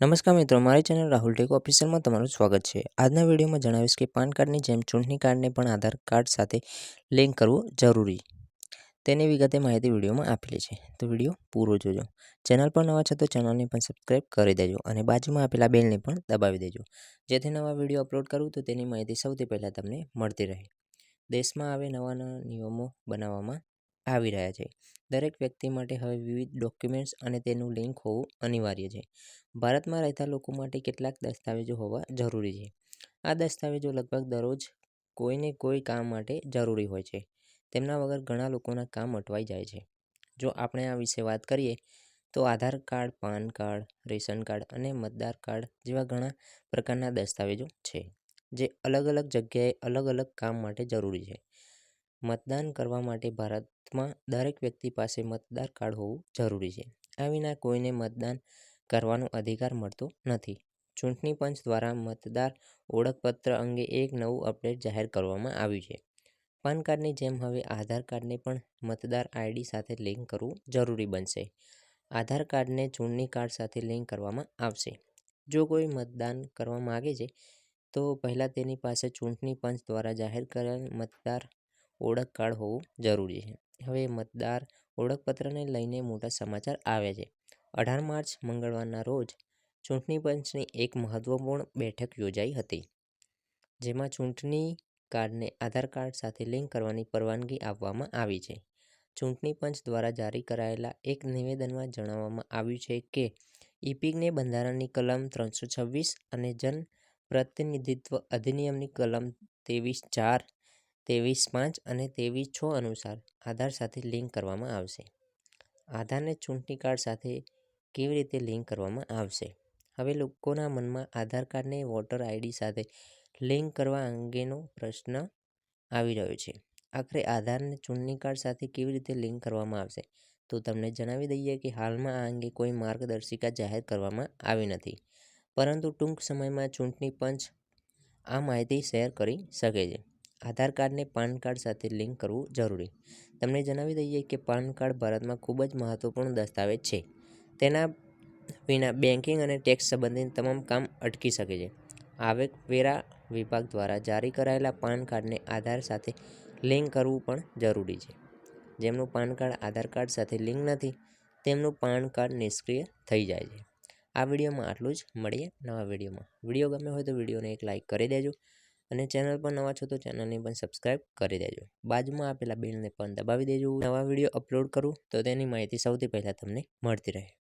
નમસ્કાર મિત્રો, મારી ચેનલ રાહુલ ટેક ઓફિશિયલમાં તમારું સ્વાગત છે। આજના વિડીયોમાં જણાવીશ કે પાન કાર્ડની જેમ ચૂંટણી કાર્ડને પણ આધાર કાર્ડ સાથે લિંક કરવું જરૂરી, તેની વિગતે માહિતી વિડીયોમાં આપેલી છે, તો વિડીયો પૂરો જોજો। ચેનલ પર નવા છો તો ચેનલને પણ સબસ્ક્રાઇબ કરી દેજો અને બાજુમાં આપેલા બેલને પણ દબાવી દેજો, જેથી નવા વિડીયો અપલોડ કરું તો તેની માહિતી સૌથી પહેલાં તમને મળતી રહે। દેશમાં હવે નવા નિયમો બનાવવામાં આવી રહ્યા છે। દરેક વ્યક્તિ માટે હવે વિવિધ ડોક્યુમેન્ટ્સ અને તેનું લિંક હોવું અનિવાર્ય છે। ભારતમાં રહેતા લોકો માટે કેટલાક દસ્તાવેજો હોવા જરૂરી છે। આ દસ્તાવેજો લગભગ દરરોજ કોઈને કોઈ કામ માટે જરૂરી હોય છે। તેમના વગર ઘણા લોકોના કામ અટવાઈ જાય છે। જો આપણે આ વિશે વાત કરીએ તો Aadhaar card, PAN card, ration card અને મતદાર કાર્ડ જેવા ઘણા પ્રકારના દસ્તાવેજો છે, જે અલગ અલગ જગ્યાએ અલગ અલગ કામ માટે જરૂરી છે। મતદાન કરવા માટે ભારતમાં દરેક વ્યક્તિ પાસે મતદાર કાર્ડ હોવું જરૂરી છે। આ વિના કોઈને મતદાન કરવાનો અધિકાર મળતો નથી। ચૂંટણી પંચ દ્વારા મતદાર ઓળખપત્ર અંગે એક નવું અપડેટ જાહેર કરવામાં આવ્યું છે। પાન કાર્ડની જેમ હવે આધાર કાર્ડને પણ મતદાર આઈડી સાથે લિંક કરવું જરૂરી બનશે। આધાર કાર્ડને ચૂંટણી કાર્ડ સાથે લિંક કરવામાં આવશે। જો કોઈ મતદાન કરવા માંગે છે તો પહેલાં તેની પાસે ચૂંટણી પંચ દ્વારા જાહેર કરેલ મતદાર ઓળખ કાર્ડ હોવું જરૂરી છે। હવે મતદાર ઓળખપત્રને લઈને મોટા સમાચાર આવ્યા છે। 18 માર્ચ મંગળવારના રોજ ચૂંટણી પંચની એક મહત્વપૂર્ણ બેઠક યોજાઈ હતી, જેમાં ચૂંટણી કાર્ડને આધાર કાર્ડ સાથે લિંક કરવાની પરવાનગી આપવામાં આવી છે। ચૂંટણી પંચ દ્વારા જારી કરાયેલા એક નિવેદનમાં જણાવવામાં આવ્યું છે કે ઇપિકને બંધારણની કલમ 326 અને જન પ્રતિનિધિત્વ અધિનિયમની કલમ 23(4), 23(5) અને 23(6) અનુસાર આધાર સાથે લિંક કરવામાં આવશે। આધારને ચૂંટણી કાર્ડ સાથે કેવી રીતે લિંક કરવામાં આવશે? હવે લોકોના મનમાં આધાર કાર્ડને વોટર આઈડી સાથે લિંક કરવા અંગેનો પ્રશ્ન આવી રહ્યો છે। આખરે આધારને ચૂંટણી કાર્ડ સાથે કેવી રીતે લિંક કરવામાં આવશે? તો તમને જણાવી દઈએ કે હાલમાં આ અંગે કોઈ માર્ગદર્શિકા જાહેર કરવામાં આવી નથી, પરંતુ ટૂંક સમયમાં ચૂંટણી પંચ આ માહિતી શેર કરી શકે છે। આધાર કાર્ડને પાન કાર્ડ સાથે લિંક કરવું જરૂરી। તમને જણાવી દઈએ કે પાન કાર્ડ ભારતમાં ખૂબ જ મહત્વપૂર્ણ દસ્તાવેજ છે। તેના વિના બેન્કિંગ અને ટેક્સ સંબંધિત તમામ કામ અટકી શકે છે। આવકવેરા વિભાગ દ્વારા જારી કરાયેલા પાન કાર્ડને આધાર સાથે લિંક કરવું પણ જરૂરી છે। જેમનું પાન કાર્ડ આધાર કાર્ડ સાથે લિંક નથી, તેમનું પાન કાર્ડ નિષ્ક્રિય થઈ જાય છે। આ વિડીયોમાં આટલું જ, મળીએ નવા વિડીયોમાં। વિડીયો ગમ્યો હોય તો વિડીયોને એક લાઇક કરી દેજો અને ચેનલ પર નવા છો તો ચેનલને પણ સબસ્ક્રાઇબ કરી દેજો। બાજુમાં આપેલા બેલને પણ દબાવી દેજો, નવા વિડીયો અપલોડ કરું તો તેની માહિતી સૌથી પહેલાં તમને મળતી રહે।